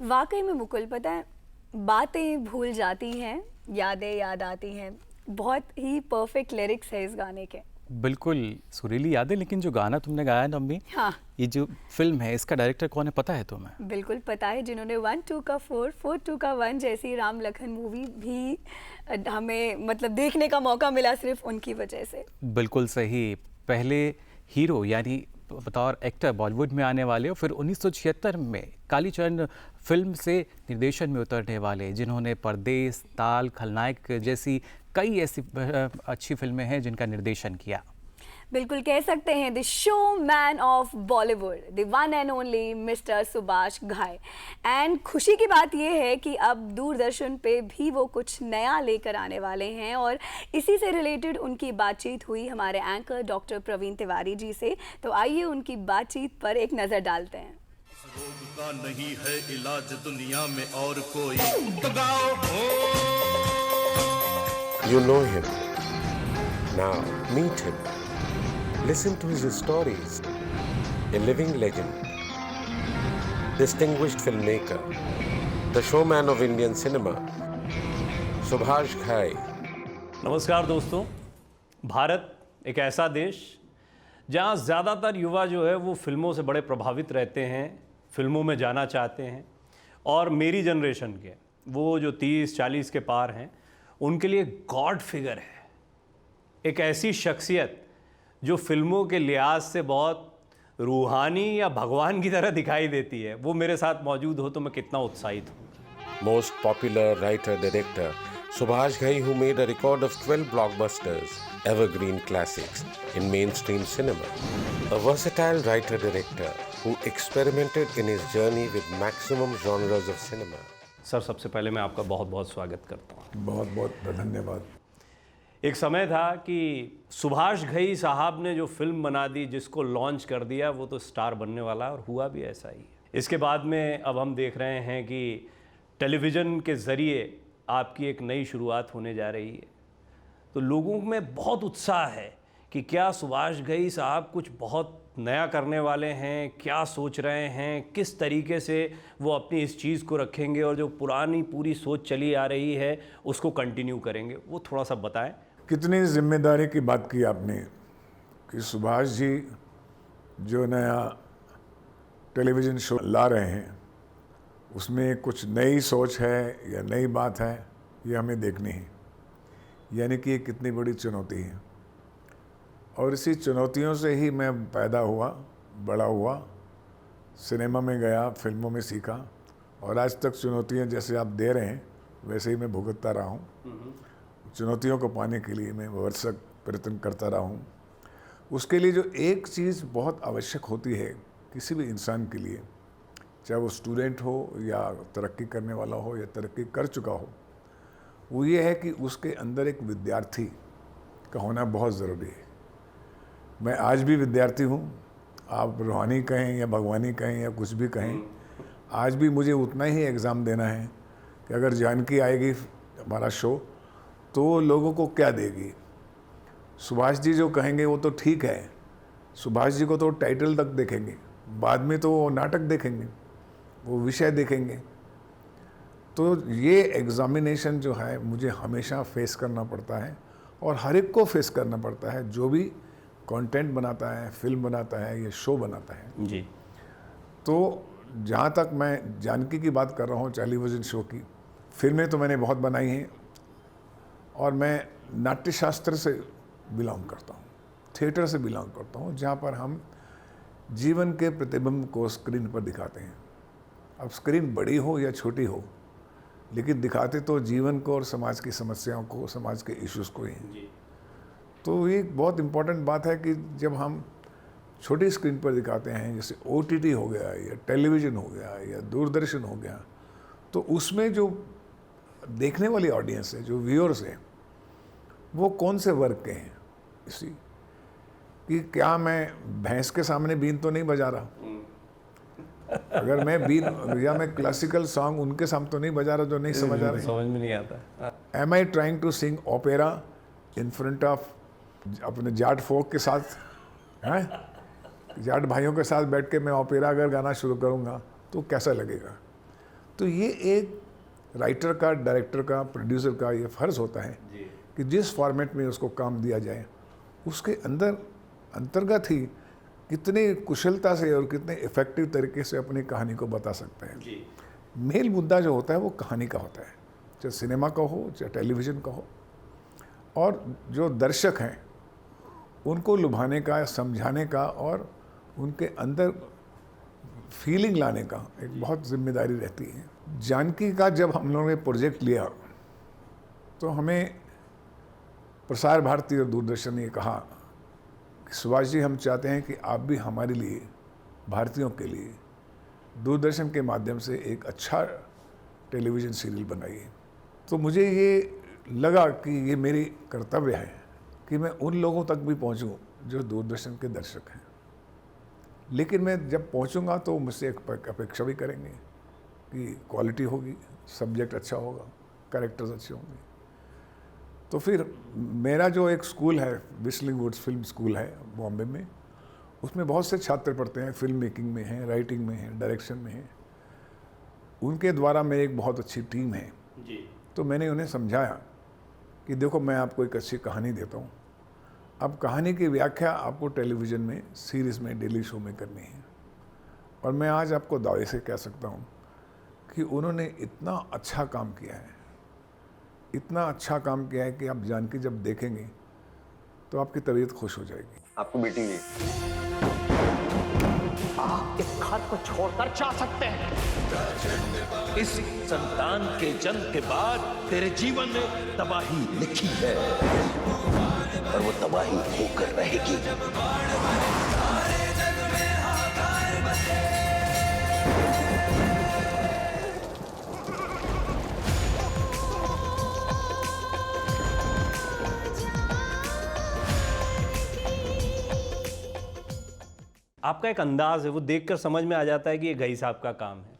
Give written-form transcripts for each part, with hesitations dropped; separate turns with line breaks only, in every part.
वाकई में मुकुल, पता है बातें भूल जाती हैं, यादें याद आती हैं। बहुत ही परफेक्ट लिरिक्स है इस गाने के।
बिल्कुल सुरीली यादें। लेकिन जो गाना तुमने गाया ना अम्मी,
हाँ,
ये जो फिल्म है इसका डायरेक्टर कौन है पता है तुम्हें?
बिल्कुल पता है। जिन्होंने 1 2 का 4 4 2 का 1 जैसी राम लखन मूवी भी हमें मतलब देखने का मौका मिला सिर्फ उनकी वजह से।
बिल्कुल सही। पहले हीरो यानी बतौर एक्टर बॉलीवुड में आने वाले और फिर 1976 में कालीचरण फिल्म से निर्देशन में उतरने वाले, जिन्होंने परदेस, ताल, खलनायक जैसी कई ऐसी अच्छी फिल्में हैं जिनका निर्देशन किया।
बिल्कुल कह सकते हैं the show man of Bollywood, the one and only mister Subhash घाई। एंड खुशी की बात यह है कि अब दूरदर्शन पे भी वो कुछ नया लेकर आने वाले हैं और इसी से रिलेटेड उनकी बातचीत हुई हमारे एंकर डॉक्टर प्रवीण तिवारी जी से। तो आइए उनकी बातचीत पर एक नज़र डालते हैं।
रोग का नहीं है इलाज दुनिया में और कोई, तो गाओ
You know him. Now meet him. Listen to his stories. A living legend. Distinguished filmmaker. The showman of Indian cinema. Subhash Ghai.
नमस्कार दोस्तों। भारत एक ऐसा देश जहाँ ज़्यादातर युवा जो है वो फिल्मों से बड़े प्रभावित रहते हैं, फिल्मों में जाना चाहते हैं। और मेरी जनरेशन के वो जो 30-40 के पार हैं, उनके लिए गॉड फिगर है, एक ऐसी शख्सियत जो फिल्मों के लिहाज से बहुत रूहानी या भगवान की तरह दिखाई देती है। वो मेरे साथ मौजूद हो तो मैं कितना उत्साहित हूँ।
Most popular writer-director Subhash Ghai, who made a record of 12 blockbusters, evergreen classics in mainstream cinema. A versatile writer-director who experimented in his journey with maximum genres of cinema.
Sir, सबसे पहले मैं आपका बहुत बहुत स्वागत करता हूँ।
बहुत बहुत धन्यवाद।
एक समय था कि सुभाष घई साहब ने जो फिल्म बना दी, जिसको लॉन्च कर दिया, वो तो स्टार बनने वाला और हुआ भी ऐसा ही। इसके बाद में अब हम देख रहे हैं कि टेलीविज़न के ज़रिए आपकी एक नई शुरुआत होने जा रही है। तो लोगों में बहुत उत्साह है कि क्या सुभाष घई साहब कुछ बहुत नया करने वाले हैं, क्या सोच रहे हैं, किस तरीके से वो अपनी इस चीज़ को रखेंगे और जो पुरानी पूरी सोच चली आ रही है उसको कंटिन्यू करेंगे, वो थोड़ा सा बताएं।
कितनी जिम्मेदारी की बात की आपने कि सुभाष जी जो नया टेलीविज़न शो ला रहे हैं उसमें कुछ नई सोच है या नई बात है, ये हमें देखनी है। यानी कि ये कितनी बड़ी चुनौती है और इसी चुनौतियों से ही मैं पैदा हुआ, बड़ा हुआ, सिनेमा में गया, फिल्मों में सीखा और आज तक चुनौतियाँ जैसे आप दे रहे हैं वैसे ही मैं भुगतता रहा हूँ। चुनौतियों को पाने के लिए मैं भरसक प्रयत्न करता रहा हूँ। उसके लिए जो एक चीज़ बहुत आवश्यक होती है किसी भी इंसान के लिए, चाहे वो स्टूडेंट हो या तरक्की करने वाला हो या तरक्की कर चुका हो, वो ये है कि उसके अंदर एक विद्यार्थी का होना बहुत ज़रूरी है। मैं आज भी विद्यार्थी हूँ, आप रूहानी कहें या भगवानी कहें या कुछ भी कहें, आज भी मुझे उतना ही एग्ज़ाम देना है कि अगर जानकी आएगी हमारा शो तो वो लोगों को क्या देगी। सुभाष जी जो कहेंगे वो तो ठीक है, सुभाष जी को तो टाइटल तक देखेंगे, बाद में तो वो नाटक देखेंगे, वो विषय देखेंगे। तो ये एग्ज़ामिनेशन जो है मुझे हमेशा फेस करना पड़ता है और हर एक को फेस करना पड़ता है जो भी कंटेंट बनाता है, फिल्म बनाता है या शो बनाता है
जी।
तो जहाँ तक मैं जानकी की बात कर रहा हूँ, टेलीविज़न शो की, फिल्में तो मैंने बहुत बनाई हैं और मैं नाट्यशास्त्र से बिलोंग करता हूँ, थिएटर से बिलोंग करता हूँ, जहाँ पर हम जीवन के प्रतिबिंब को स्क्रीन पर दिखाते हैं। अब स्क्रीन बड़ी हो या छोटी हो, लेकिन दिखाते तो जीवन को और समाज की समस्याओं को, समाज के इश्यूज़ को ही हैं। तो ये एक बहुत इम्पॉर्टेंट बात है कि जब हम छोटी स्क्रीन पर दिखाते हैं, जैसे OTT हो गया या टेलीविज़न हो गया या दूरदर्शन हो गया, तो उसमें जो देखने वाली ऑडियंस है, जो व्यूअर्स हैं, वो कौन से वर्ग के हैं। इसी कि क्या मैं भैंस के सामने बीन तो नहीं बजा रहा, अगर मैं बीन या मैं क्लासिकल सॉन्ग उनके सामने तो नहीं बजा रहा जो नहीं समझ आ रहे,
समझ में नहीं आता।
Am I trying to sing opera in front of अपने जाट फोक के साथ, हैं जाट भाइयों के साथ बैठ के मैं ओपेरा अगर गाना शुरू करूँगा तो कैसा लगेगा। तो ये एक राइटर का, डायरेक्टर का, प्रोड्यूसर का ये फ़र्ज़ होता है कि जिस फॉर्मेट में उसको काम दिया जाए उसके अंतर्गत ही कितने कुशलता से और कितने इफ़ेक्टिव तरीके से अपनी कहानी को बता सकते हैं। मेन मुद्दा जो होता है वो कहानी का होता है, चाहे सिनेमा का हो चाहे टेलीविज़न का हो, और जो दर्शक हैं उनको लुभाने का, समझाने का और उनके अंदर फीलिंग लाने का एक बहुत जिम्मेदारी रहती है। जानकी का जब हम लोगों ने प्रोजेक्ट लिया तो हमें प्रसार भारती और दूरदर्शन ने कहा कि सुभाष जी, हम चाहते हैं कि आप भी हमारे लिए, भारतीयों के लिए, दूरदर्शन के माध्यम से एक अच्छा टेलीविज़न सीरियल बनाइए। तो मुझे ये लगा कि ये मेरी कर्तव्य है कि मैं उन लोगों तक भी पहुंचूं जो दूरदर्शन के दर्शक हैं। लेकिन मैं जब पहुंचूंगा तो मुझसे एक अपेक्षा भी करेंगे कि क्वालिटी होगी, सब्जेक्ट अच्छा होगा, कैरेक्टर्स अच्छे होंगे। तो फिर मेरा जो एक स्कूल है, विस्लिंग वुड्स फिल्म स्कूल है बॉम्बे में, उसमें बहुत से छात्र पढ़ते हैं, फिल्म मेकिंग में हैं, राइटिंग में हैं, डायरेक्शन में हैं। उनके द्वारा मेरी एक बहुत अच्छी टीम है। तो मैंने उन्हें समझाया कि देखो, मैं आपको एक अच्छी कहानी देता हूँ, अब कहानी की व्याख्या आपको टेलीविज़न में, सीरीज़ में, डेली शो में करनी है। और मैं आज आपको दावे से कह सकता हूँ कि उन्होंने इतना अच्छा काम किया है, इतना अच्छा काम किया है कि आप जानकी जब देखेंगे तो आपकी तबीयत खुश हो जाएगी।
आपको बेटी है।
आप इस घर को छोड़कर जा सकते हैं।
इस संतान के जन्म के बाद तेरे जीवन में तबाही लिखी है और वो तबाही होकर रहेगी।
आपका एक अंदाज है, वो देखकर समझ में आ जाता है कि ये घई साहब का काम है।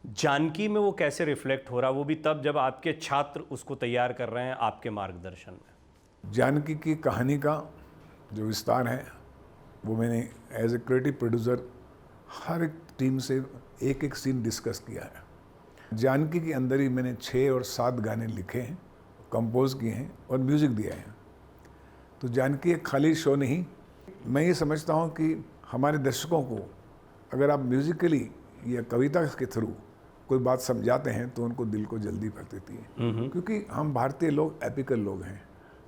जानकी में वो कैसे रिफ्लेक्ट हो रहा, वो भी तब जब आपके छात्र उसको तैयार कर रहे हैं आपके मार्गदर्शन में।
जानकी की कहानी का जो विस्तार है वो मैंने एज ए क्रिएटिव प्रोड्यूसर हर एक टीम से एक एक सीन डिस्कस किया है। जानकी के अंदर ही मैंने 6 और 7 गाने लिखे हैं, कंपोज किए हैं और म्यूज़िक दिया है। तो जानकी एक खाली शो नहीं, मैं ये समझता हूँ कि हमारे दर्शकों को अगर आप म्यूज़िकली या कविता के थ्रू कोई बात समझाते हैं तो उनको दिल को जल्दी भर देती है। क्योंकि हम भारतीय लोग एपिकल लोग हैं,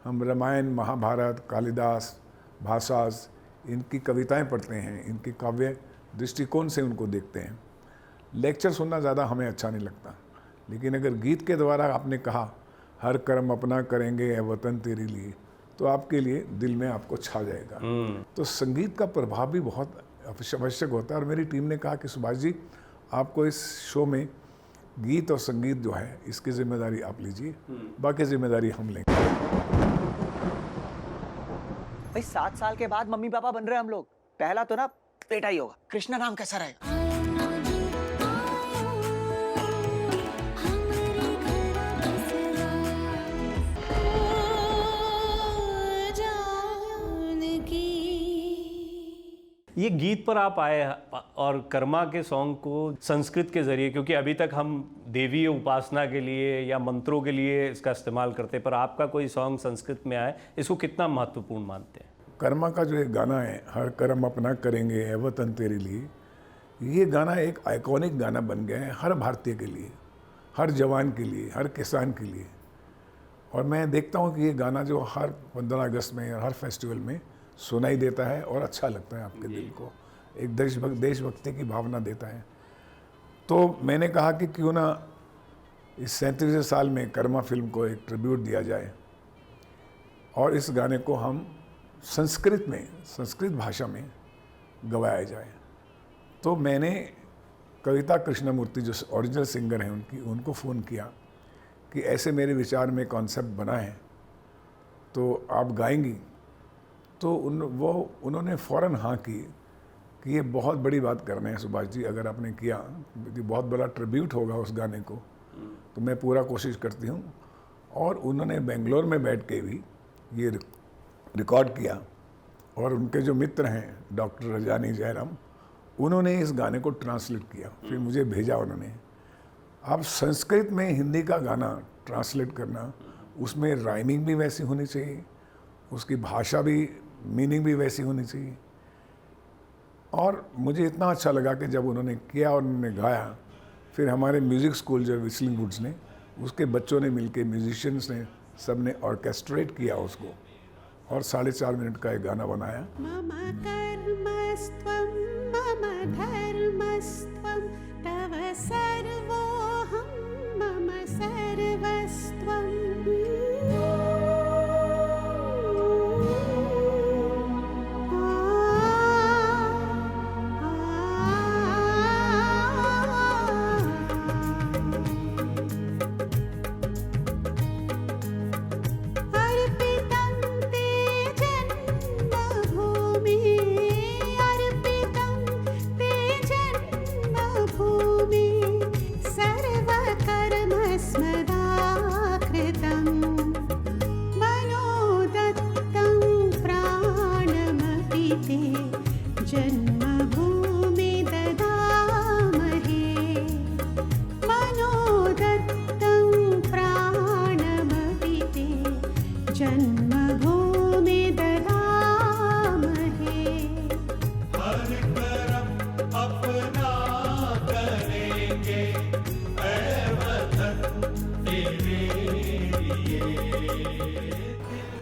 हम रामायण, महाभारत, कालिदास, भाषास, इनकी कविताएं पढ़ते हैं, इनकी काव्य दृष्टिकोण से उनको देखते हैं। लेक्चर सुनना ज़्यादा हमें अच्छा नहीं लगता, लेकिन अगर गीत के द्वारा आपने कहा हर कर्म अपना करेंगे ए वतन तेरे लिए, तो आपके लिए दिल में आपको छा जाएगा। तो संगीत का प्रभाव भी बहुत आवश्यक होता है। और मेरी टीम ने कहा कि सुभाष जी, आपको इस शो में गीत और संगीत जो है इसकी जिम्मेदारी आप लीजिए, बाकी जिम्मेदारी हम लेंगे।
भाई 7 साल के बाद मम्मी पापा बन रहे हैं हम लोग। पहला तो ना बेटा ही होगा। कृष्णा नाम कैसा रहेगा?
ये गीत पर आप आए और कर्मा के सॉन्ग को संस्कृत के जरिए, क्योंकि अभी तक हम देवी उपासना के लिए या मंत्रों के लिए इसका इस्तेमाल करते, पर आपका कोई सॉन्ग संस्कृत में आए, इसको कितना महत्वपूर्ण मानते हैं?
कर्मा का जो एक गाना है, हर कर्म अपना करेंगे ए वतन तेरे लिए, ये गाना एक आइकॉनिक गाना बन गया है हर भारतीय के लिए, हर जवान के लिए, हर किसान के लिए। और मैं देखता हूँ कि ये गाना जो हर 15 अगस्त में और हर फेस्टिवल में सुनाई देता है और अच्छा लगता है आपके दिल को, एक देशभक्ति की भावना देता है। तो मैंने कहा कि क्यों ना इस 37वें साल में कर्मा फिल्म को एक ट्रिब्यूट दिया जाए और इस गाने को हम संस्कृत में, संस्कृत भाषा में गवाया जाए। तो मैंने कविता कृष्णमूर्ति जो ओरिजिनल सिंगर हैं उनको फ़ोन किया कि ऐसे मेरे विचार में कॉन्सेप्ट बना है, तो आप गाएंगी? तो उन्होंने फ़ौरन हाँ की कि ये बहुत बड़ी बात कर रहे हैं सुभाष जी, अगर आपने किया तो बहुत बड़ा ट्रिब्यूट होगा उस गाने को, तो मैं पूरा कोशिश करती हूँ। और उन्होंने बेंगलोर में बैठ के भी ये रिकॉर्ड किया और उनके जो मित्र हैं डॉक्टर रजानी जयराम, उन्होंने इस गाने को ट्रांसलेट किया, फिर मुझे भेजा उन्होंने। आप संस्कृत में हिंदी का गाना ट्रांसलेट करना, उसमें राइमिंग भी वैसी होनी चाहिए, उसकी भाषा भी, मीनिंग भी वैसी होनी चाहिए। और मुझे इतना अच्छा लगा कि जब उन्होंने किया और उन्होंने गाया, फिर हमारे म्यूज़िक स्कूल जो विस्लिंग वुड्स ने, उसके बच्चों ने मिलके, म्यूजिशियंस ने, सब ने ऑर्केस्ट्रेट किया उसको और 4.5 मिनट का एक गाना बनाया।
मम कर्मस्त्वं मम धर्मस्त्वं तव सर्वोऽहं मम सर्वस्त्वं।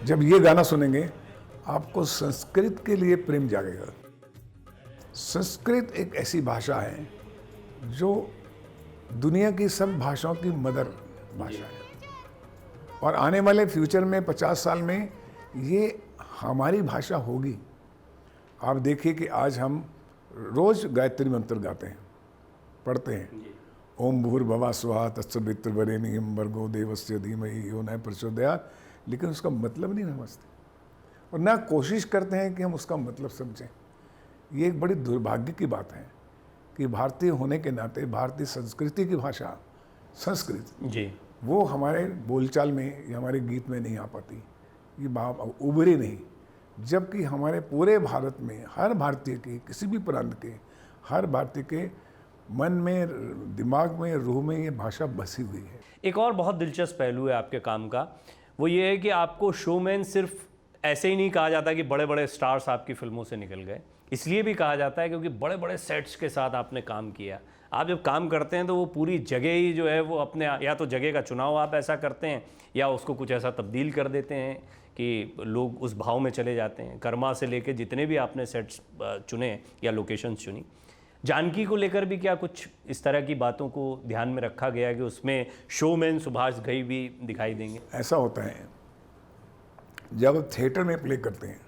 जब ये गाना सुनेंगे आपको संस्कृत के लिए प्रेम जागेगा। संस्कृत एक ऐसी भाषा है जो दुनिया की सब भाषाओं की मदर भाषा है और आने वाले फ्यूचर में 50 साल में ये हमारी भाषा होगी। आप देखिए कि आज हम रोज गायत्री मंत्र गाते हैं, पढ़ते हैं, ओम भूर्भुवः स्वः तत्सवितुर्वरेण्यं भर्गो देवस्य धीमहि यो न प्रचोदयात्, लेकिन उसका मतलब नहीं समझते और ना कोशिश करते हैं कि हम उसका मतलब समझें। ये एक बड़ी दुर्भाग्य की बात है कि भारतीय होने के नाते भारतीय संस्कृति की भाषा संस्कृत
जी,
वो हमारे बोलचाल में या हमारे गीत में नहीं आ पाती, ये उभरी नहीं। जबकि हमारे पूरे भारत में हर भारतीय के, किसी भी प्रांत के, हर भारतीय के मन में, दिमाग में, रूह में ये भाषा बसी हुई है।
एक और बहुत दिलचस्प पहलू है आपके काम का, वो ये है कि आपको शोमैन सिर्फ ऐसे ही नहीं कहा जाता कि बड़े बड़े स्टार्स आपकी फिल्मों से निकल गए, इसलिए भी कहा जाता है क्योंकि बड़े बड़े सेट्स के साथ आपने काम किया। आप जब काम करते हैं तो वो पूरी जगह ही जो है वो अपने, या तो जगह का चुनाव आप ऐसा करते हैं या उसको कुछ ऐसा तब्दील कर देते हैं कि लोग उस भाव में चले जाते हैं। कर्मा से लेके जितने भी आपने सेट्स चुने या लोकेशंस चुनी, जानकी को लेकर भी क्या कुछ इस तरह की बातों को ध्यान में रखा गया कि उसमें शोमैन सुभाष घई भी दिखाई देंगे?
ऐसा होता है, जब आप थिएटर में प्ले करते हैं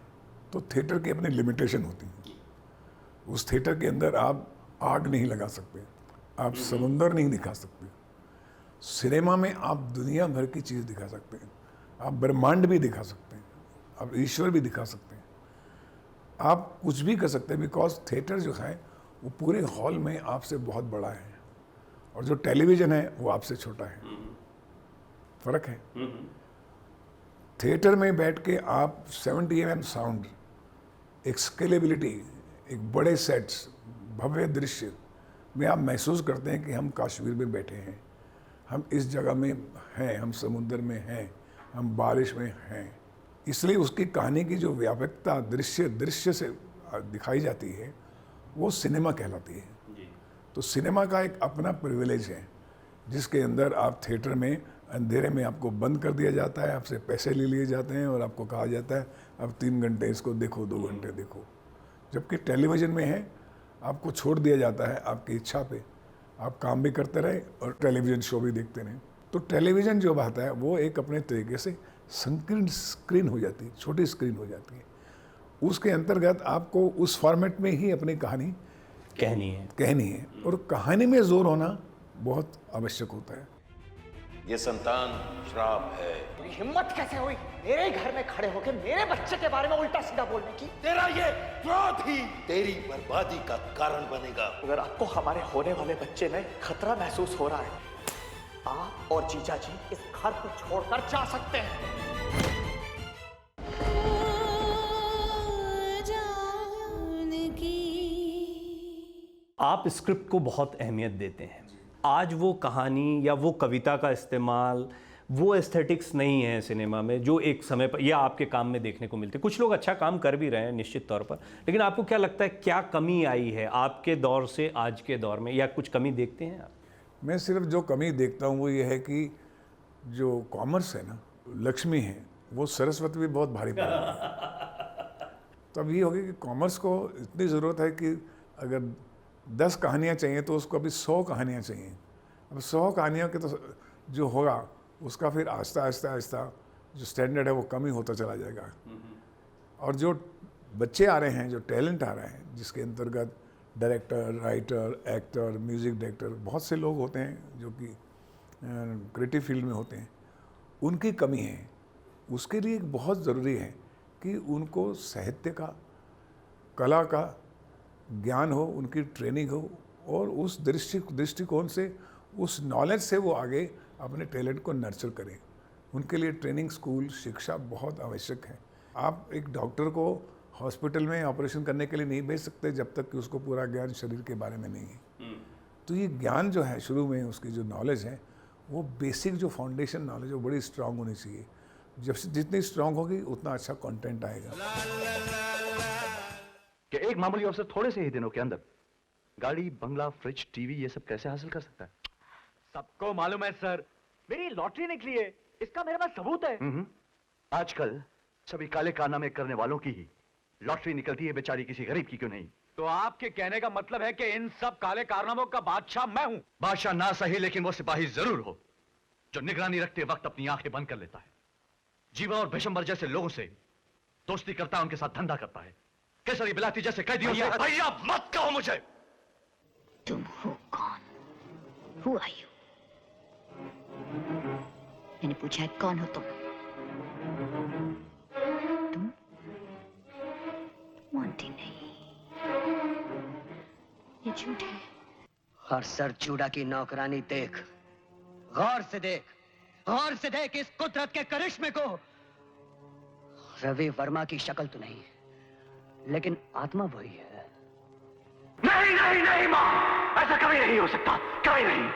तो थिएटर की अपनी लिमिटेशन होती है। उस थिएटर के अंदर आप आग नहीं लगा सकते, आप समुंदर नहीं दिखा सकते। सिनेमा में आप दुनिया भर की चीज़ दिखा सकते हैं, आप ब्रह्मांड भी दिखा सकते हैं, आप ईश्वर भी दिखा सकते हैं, आप कुछ भी कर सकते हैं। बिकॉज थिएटर जो है वो पूरे हॉल में आपसे बहुत बड़ा है और जो टेलीविज़न है वो आपसे छोटा है। फर्क है। थिएटर में बैठ के आप 70 mm साउंड, एक स्केलेबिलिटी, एक बड़े सेट्स, भव्य दृश्य में आप महसूस करते हैं कि हम कश्मीर में बैठे हैं, हम इस जगह में हैं, हम समुद्र में हैं, हम बारिश में हैं। इसलिए उसकी कहानी की जो व्यापकता दृश्य से दिखाई जाती है वो सिनेमा कहलाती है। तो सिनेमा का एक अपना प्रिविलेज है जिसके अंदर आप थिएटर में अंधेरे में आपको बंद कर दिया जाता है, आपसे पैसे ले लिए जाते हैं और आपको कहा जाता है अब 3 घंटे इसको देखो, 2 घंटे देखो। जबकि टेलीविज़न में है, आपको छोड़ दिया जाता है आपकी इच्छा पे, आप काम भी करते रहे और टेलीविज़न शो भी देखते रहे। तो टेलीविज़न जो बात है वो एक अपने तरीके से संकीर्ण स्क्रीन हो जाती है, छोटी स्क्रीन हो जाती है। उसके अंतर्गत आपको उस फॉर्मेट में ही अपनी कहानी कहनी है और कहानी में जोर होना बहुत आवश्यक होता है।
ये संतान श्राप है।
मेरी हिम्मत कैसे हुई मेरे ही घर में खड़े होकर मेरे बच्चे के बारे में उल्टा सीधा बोलने की?
तेरा ये क्रोध ही तेरी बर्बादी का कारण बनेगा।
अगर आपको हमारे होने वाले बच्चे में खतरा महसूस हो रहा है, आप और जीजा जी इस घर को छोड़कर जा सकते हैं।
आप स्क्रिप्ट को बहुत अहमियत देते हैं, आज वो कहानी या वो कविता का इस्तेमाल, वो एस्थेटिक्स नहीं है सिनेमा में जो एक समय पर या आपके काम में देखने को मिलते। कुछ लोग अच्छा काम कर भी रहे हैं निश्चित तौर पर, लेकिन आपको क्या लगता है क्या कमी आई है आपके दौर से आज के दौर में, या कुछ कमी देखते हैं आप?
मैं सिर्फ जो कमी देखता हूँ वो ये है कि जो कॉमर्स है ना, लक्ष्मी है, वो सरस्वती भी बहुत भारी पड़ रही है। तो अब ये होगी कि कॉमर्स को इतनी ज़रूरत है कि अगर 10 कहानियाँ चाहिए तो उसको अभी 100 कहानियाँ चाहिए। अब 100 कहानियों के तो जो होगा उसका फिर आहिस्ता आहिस्ता आहिस्ता जो स्टैंडर्ड है वो कम ही होता चला जाएगा। और जो बच्चे आ रहे हैं, जो टैलेंट आ रहे हैं, जिसके अंतर्गत director, writer, actor, music director, बहुत से लोग होते हैं जो कि क्रिएटिव फील्ड में होते हैं, उनकी कमी है। उसके लिए बहुत ज़रूरी है कि उनको साहित्य का, कला का ज्ञान हो, उनकी ट्रेनिंग हो, और उस दृष्टिकोण से, उस नॉलेज से वो आगे अपने टैलेंट को नर्चर करें। उनके लिए ट्रेनिंग, स्कूल, शिक्षा बहुत आवश्यक है। आप एक डॉक्टर को हॉस्पिटल में ऑपरेशन करने के लिए नहीं भेज सकते जब तक कि उसको पूरा ज्ञान शरीर के बारे में नहीं है। तो ये ज्ञान जो है, शुरू में उसकी जो नॉलेज है, वो बेसिक जो फाउंडेशन नॉलेज है वो बड़ी स्ट्रांग होनी चाहिए। जब जितनी स्ट्रांग होगी उतना अच्छा कंटेंट आएगा।
कि एक मामूली अफसर थोड़े से ही दिनों के अंदर गाड़ी, बंगला, फ्रिज, टीवी ये सब कैसे हासिल कर सकता है?
सबको मालूम है सर, मेरी लॉटरी निकली है, इसका मेरे पास सबूत है।
आजकल सभी काले कारनामे करने वालों की ही लॉटरी निकलती है, बेचारी किसी गरीब की क्यों नहीं?
तो आपके कहने का मतलब है कि इन सब काले कारनामों का बादशाह मैं हूं?
बादशाह ना सही, लेकिन वो सिपाही जरूर हो जो निगरानी रखते वक्त अपनी आंखें बंद कर लेता है, जीवा और भीष्मर जैसे लोगों से दोस्ती करता है, उनके साथ धंधा करता है, केसरी बिलाती जैसे कैदियों से। भैया मत कहो मुझे।
तुम हो कौन? Who are you? मैंने पूछा है कौन हो तुम? तुम मोंटी नहीं, ये झूठ है।
हर सर चूड़ा की नौकरानी देख, गौर से देख, गौर से देख इस कुदरत के करिश्मे को। रवि वर्मा की शक्ल तो नहीं, लेकिन आत्मा वही है।
नहीं नहीं नहीं माँ, ऐसा कभी नहीं हो सकता, कभी नहीं।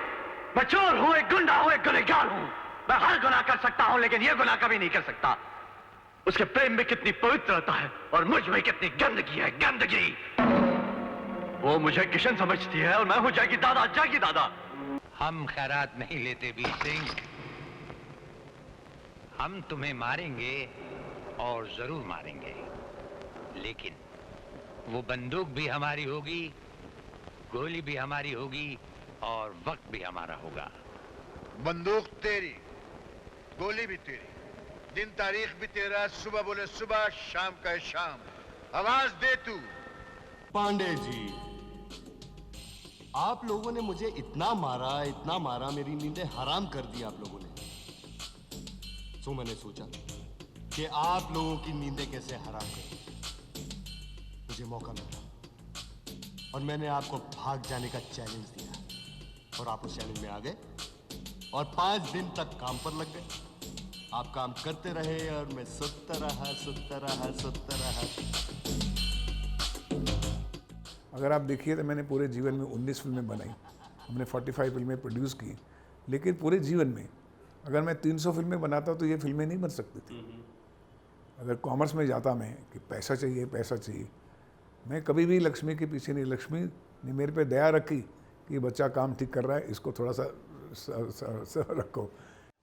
मैं चोर हूँ, एक गुंडा हूँ, एक गुनहगार हूँ। मैं हर गुनाह कर सकता हूँ, लेकिन ये गुनाह कभी नहीं कर सकता। उसके प्रेम में कितनी पवित्रता है और मुझ में कितनी गंदगी है, गंदगी। वो मुझे किशन समझती है और मैं हूँ जागी दादा, जागी दादा।
हम खैरात नहीं लेते वीर सिंह, हम तुम्हें मारेंगे और जरूर मारेंगे, लेकिन वो बंदूक भी हमारी होगी, गोली भी हमारी होगी और वक्त भी हमारा होगा।
बंदूक तेरी, गोली भी तेरी, दिन तारीख भी तेरा, सुबह बोले सुबह, शाम का शाम। आवाज दे तू।
पांडे जी, आप लोगों ने मुझे इतना मारा, मेरी नींदें हराम कर दी आप लोगों ने। तो मैंने सोचा कि आप लोगों की नींदें कैसे हराम करें। मुझे मौका मिला और मैंने आपको भाग जाने का चैलेंज दिया और आप उस चैलेंज में आ गए और 5 दिन तक काम पर लग गए। आप काम करते रहे और मैं सुनता रहा।
अगर आप देखिए तो मैंने पूरे जीवन में 19 फिल्में बनाई, हमने 45 फिल्में प्रोड्यूस की, लेकिन पूरे जीवन में अगर मैं 300 फिल्में बनाता तो ये फिल्में नहीं बन सकती थी। अगर कॉमर्स में जाता मैं कि पैसा चाहिए, पैसा चाहिए, मैं कभी भी लक्ष्मी के पीछे नहीं। लक्ष्मी ने मेरे पे दया रखी कि बच्चा काम ठीक कर रहा है, इसको थोड़ा सा रखो।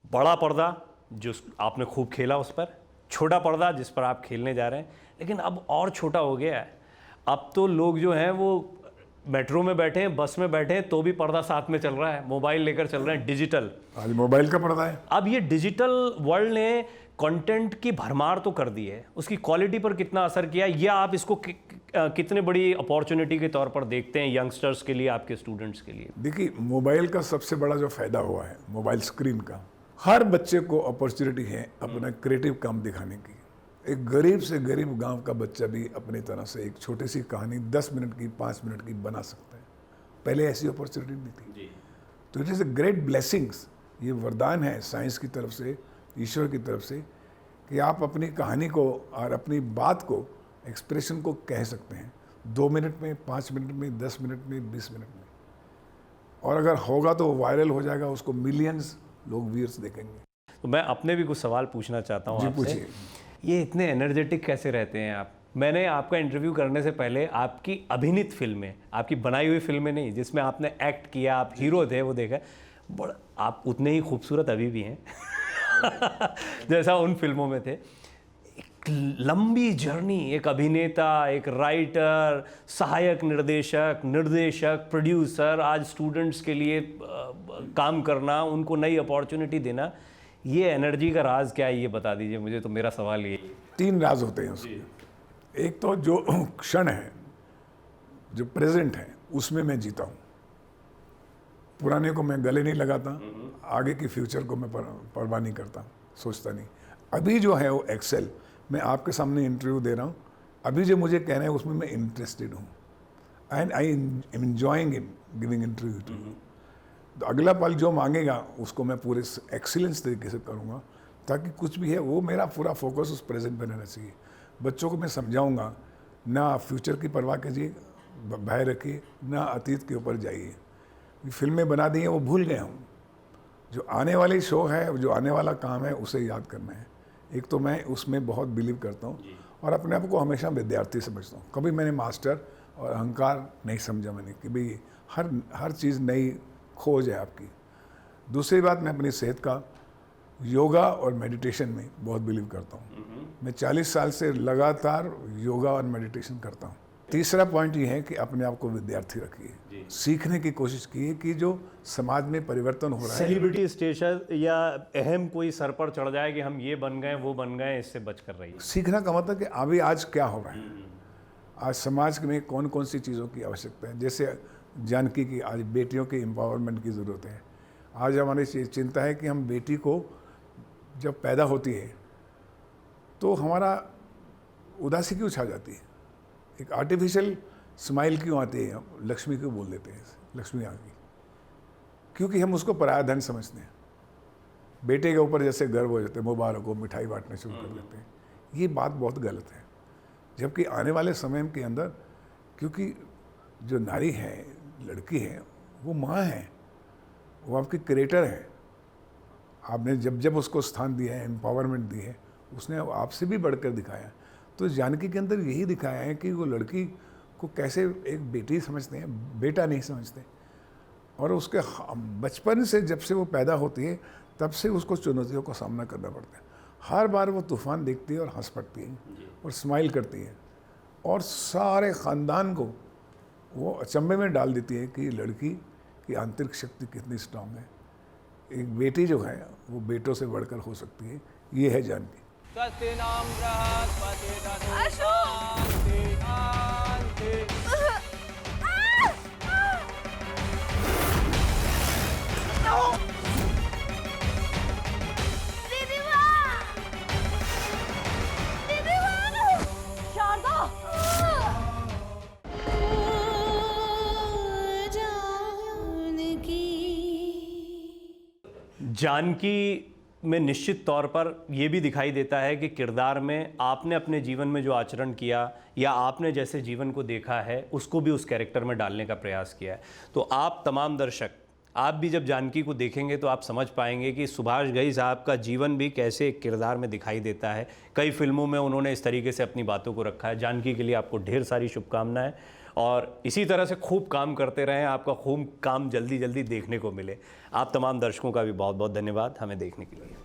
बड़ा पर्दा जो आपने खूब खेला उस पर, छोटा पर्दा जिस पर आप खेलने जा रहे हैं, लेकिन अब और छोटा हो गया है। अब तो लोग जो हैं वो मेट्रो में बैठे हैं, बस में बैठे हैं, तो भी पर्दा साथ में चल रहा है, मोबाइल लेकर चल रहे हैं, डिजिटल।
आज मोबाइल का पर्दा है।
अब ये डिजिटल वर्ल्ड ने कंटेंट की भरमार तो कर दी है, उसकी क्वालिटी पर कितना असर किया, या आप इसको कितने बड़ी अपॉर्चुनिटी के तौर पर देखते हैं यंगस्टर्स के लिए, आपके स्टूडेंट्स के लिए?
देखिए, मोबाइल का सबसे बड़ा जो फायदा हुआ है, मोबाइल स्क्रीन का, हर बच्चे को अपॉर्चुनिटी है अपना क्रिएटिव काम दिखाने की। एक गरीब से गरीब गांव का बच्चा भी अपनी तरह से एक छोटी सी कहानी 10 मिनट की, 5 मिनट की बना सकता है। पहले ऐसी अपॉर्चुनिटी नहीं थी। तो it is a great blessings. ये वरदान है साइंस की तरफ से, ईश्वर की तरफ से, कि आप अपनी कहानी को और अपनी बात को, एक्सप्रेशन को कह सकते हैं 2 मिनट में, 5 मिनट में, 10 मिनट में, 20 मिनट में। और अगर होगा तो वायरल हो जाएगा, उसको मिलियंस लोग व्यूअर्स देखेंगे।
तो मैं अपने भी कुछ सवाल पूछना चाहता हूँ
जी,
आपसे।
पूछिए।
ये इतने एनर्जेटिक कैसे रहते हैं आप? मैंने आपका इंटरव्यू करने से पहले आपकी अभिनीत फिल्में, आपकी बनाई हुई फिल्में नहीं, जिसमें आपने एक्ट किया, आप हीरो थे, वो देखा, बड़ा आप उतने ही खूबसूरत अभी भी हैं जैसा उन फिल्मों में थे। एक लंबी जर्नी, एक अभिनेता, एक राइटर, सहायक निर्देशक, प्रोड्यूसर, आज स्टूडेंट्स के लिए काम करना, उनको नई अपॉर्चुनिटी देना, ये एनर्जी का राज क्या है, ये बता दीजिए मुझे। तो मेरा सवाल ये है।
3 राज होते हैं उसके। एक तो जो क्षण है, जो प्रेजेंट है, उसमें मैं जीता हूँ। पुराने को मैं गले नहीं लगाता, आगे की फ्यूचर को मैं परवाह नहीं करता, सोचता नहीं। अभी जो है वो एक्सेल, मैं आपके सामने इंटरव्यू दे रहा हूँ, अभी जो मुझे कहना है उसमें मैं इंटरेस्टेड हूँ and I am enjoying in giving interview to you. तो अगला पल जो मांगेगा उसको मैं पूरे एक्सीलेंस तरीके से करूँगा, ताकि कुछ भी है वो मेरा पूरा फोकस उस प्रेजेंट पर रहना चाहिए। बच्चों को मैं समझाऊँगा, ना फ्यूचर की परवाह कीजिए, भय रखिए, ना अतीत के ऊपर जाइए। फिल्में बना दी हैं वो भूल गए हम, जो आने वाली शो है, जो आने वाला काम है, उसे याद करना है। एक तो मैं उसमें बहुत बिलीव करता हूँ और अपने आप को हमेशा विद्यार्थी समझता हूँ। कभी मैंने मास्टर और अहंकार नहीं समझा मैंने कि भाई हर चीज़ नई खोज है आपकी। दूसरी बात, मैं अपनी सेहत का, योगा और मेडिटेशन में बहुत बिलीव करता हूँ। मैं 40 साल से लगातार योगा और मेडिटेशन करता हूँ। तीसरा पॉइंट ये है कि अपने आप को विद्यार्थी रखिए, सीखने की कोशिश कीजिए कि जो समाज में परिवर्तन हो रहा है।
सेलिब्रिटी स्टेटस या अहम कोई सर पर चढ़ जाए कि हम ये बन गए, वो बन गए, इससे बच कर रहिए।
सीखना का मतलब कि अभी आज क्या हो रहा है, आज समाज में कौन कौन सी चीज़ों की आवश्यकता है। जैसे जानकी की, आज बेटियों के एम्पावरमेंट की ज़रूरत है। आज हमारी चिंता है कि हम बेटी को जब पैदा होती है तो हमारा उदासी क्यों छा जाती है, एक आर्टिफिशियल स्माइल क्यों आती है, लक्ष्मी क्यों बोल देते हैं, लक्ष्मी आ गई, क्योंकि हम उसको पराया धन समझते हैं। बेटे के ऊपर जैसे गर्व हो जाते हैं, मुबारक हो, मिठाई बांटना शुरू कर देते हैं। ये बात बहुत गलत है। जबकि आने वाले समय के अंदर, क्योंकि जो नारी है, लड़की है, वो माँ है, वो आपकी क्रिएटर है। आपने जब जब उसको स्थान दिया है, एम्पावरमेंट दी है, उसने आपसे भी बढ़कर दिखाया। तो जानकी के अंदर यही दिखाया है कि वो लड़की को कैसे एक बेटी समझते हैं, बेटा नहीं समझते। और उसके बचपन से, जब से वो पैदा होती है, तब से उसको चुनौतियों का सामना करना पड़ता है। हर बार वो तूफान देखती है और हंस पड़ती है और स्माइल करती है, और सारे ख़ानदान को वो अचंभे में डाल देती है कि लड़की की आंतरिक शक्ति कितनी स्ट्रांग है। एक बेटी जो है वो बेटों से बढ़कर हो सकती है। ये है जानकी।
जानकी में निश्चित तौर पर यह भी दिखाई देता है कि किरदार में आपने अपने जीवन में जो आचरण किया या आपने जैसे जीवन को देखा है, उसको भी उस कैरेक्टर में डालने का प्रयास किया है। तो आप तमाम दर्शक, आप भी जब जानकी को देखेंगे तो आप समझ पाएंगे कि सुभाष घई साहब का जीवन भी कैसे एक किरदार में दिखाई देता है। कई फिल्मों में उन्होंने इस तरीके से अपनी बातों को रखा है। जानकी के लिए आपको ढेर सारी शुभकामनाएं, और इसी तरह से खूब काम करते रहें, आपका खूब काम जल्दी जल्दी देखने को मिले। आप तमाम दर्शकों का भी बहुत बहुत धन्यवाद हमें देखने के लिए।